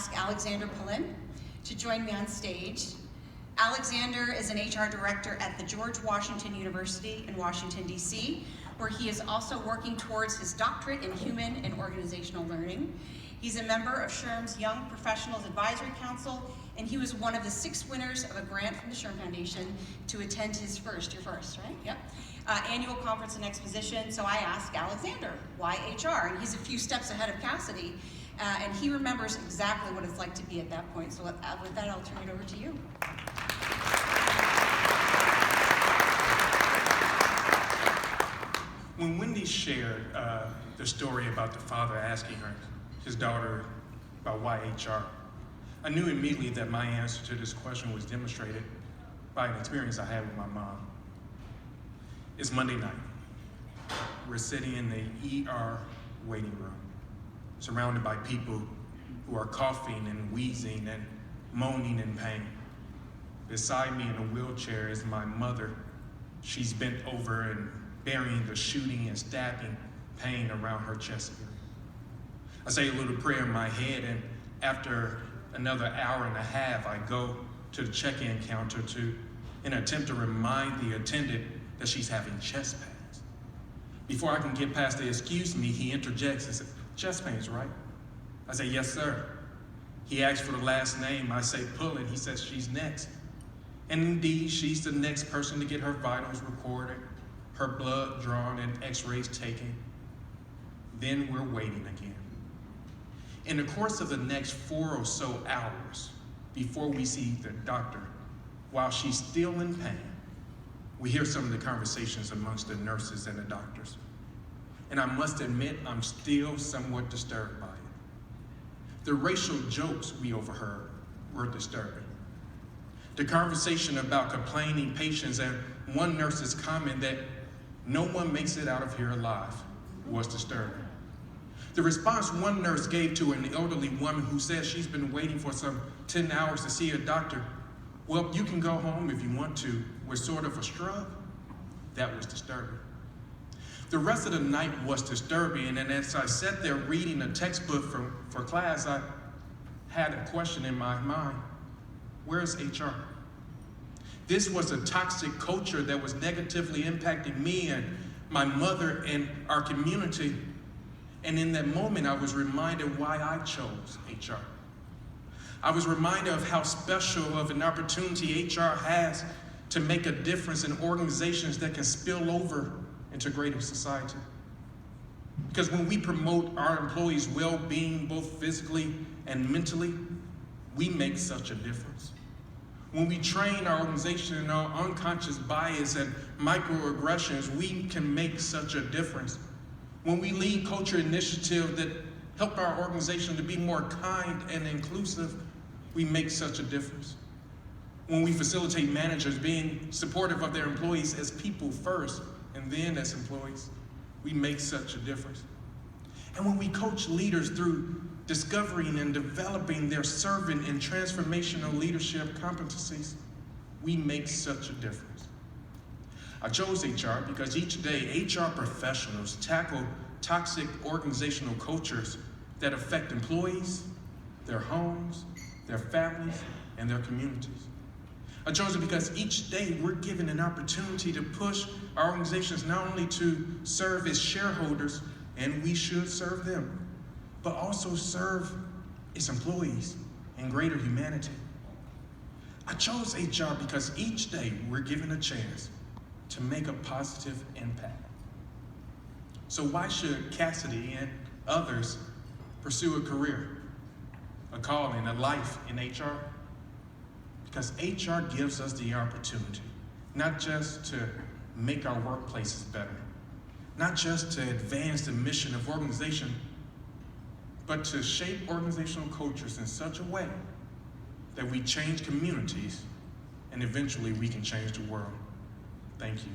ask Alexander Pullen to join me on stage. Alexander is an HR director at the George Washington University in Washington, D.C., where he is also working towards his doctorate in human and organizational learning. He's a member of SHRM's Young Professionals Advisory Council, and he was one of the 6 winners of a grant from the SHRM Foundation to attend his first, right? Yep. Annual Conference and Exposition. So I asked Alexander, why HR? And he's a few steps ahead of Cassidy, and he remembers exactly what it's like to be at that point. So with that, I'll turn it over to you. When Wendi shared the story about the father asking his daughter about why HR, I knew immediately that my answer to this question was demonstrated by an experience I had with my mom. It's Monday night. We're sitting in the ER waiting room, surrounded by people who are coughing and wheezing and moaning in pain. Beside me in a wheelchair is my mother. She's bent over and burying the shooting and stabbing pain around her chest area. I say a little prayer in my head, and after another hour and a half, I go to the check-in counter in an attempt to remind the attendant that she's having chest pains. Before I can get past the excuse me, he interjects and says, chest pains, right? I say, yes, sir. He asks for the last name. I say, Pullen. He says, she's next. And indeed, she's the next person to get her vitals recorded, her blood drawn, and x-rays taken. Then we're waiting again. In the course of the next 4 or so hours, before we see the doctor, while she's still in pain, we hear some of the conversations amongst the nurses and the doctors. And I must admit, I'm still somewhat disturbed by it. The racial jokes we overheard were disturbing. The conversation about complaining patients and one nurse's comment that no one makes it out of here alive was disturbing. The response one nurse gave to an elderly woman who said she's been waiting for some 10 hours to see a doctor, well, you can go home if you want to, was sort of a shrug. That was disturbing. The rest of the night was disturbing, and as I sat there reading a textbook for class, I had a question in my mind. Where's HR? This was a toxic culture that was negatively impacting me and my mother and our community. And in that moment, I was reminded why I chose HR. I was reminded of how special of an opportunity HR has to make a difference in organizations that can spill over into greater society. Because when we promote our employees' well-being, both physically and mentally, we make such a difference. When we train our organization in our unconscious bias and microaggressions, we can make such a difference. When we lead culture initiatives that help our organization to be more kind and inclusive, we make such a difference. When we facilitate managers being supportive of their employees as people first and then as employees, we make such a difference. And when we coach leaders through discovering and developing their servant and transformational leadership competencies, we make such a difference. I chose HR because each day HR professionals tackle toxic organizational cultures that affect employees, their homes, their families, and their communities. I chose it because each day we're given an opportunity to push our organizations not only to serve as shareholders, and we should serve them, but also serve its employees and greater humanity. I chose HR because each day we're given a chance to make a positive impact. So why should Cassidy and others pursue a career, a calling, a life in HR? Because HR gives us the opportunity, not just to make our workplaces better, not just to advance the mission of organization, but to shape organizational cultures in such a way that we change communities and eventually we can change the world. Thank you.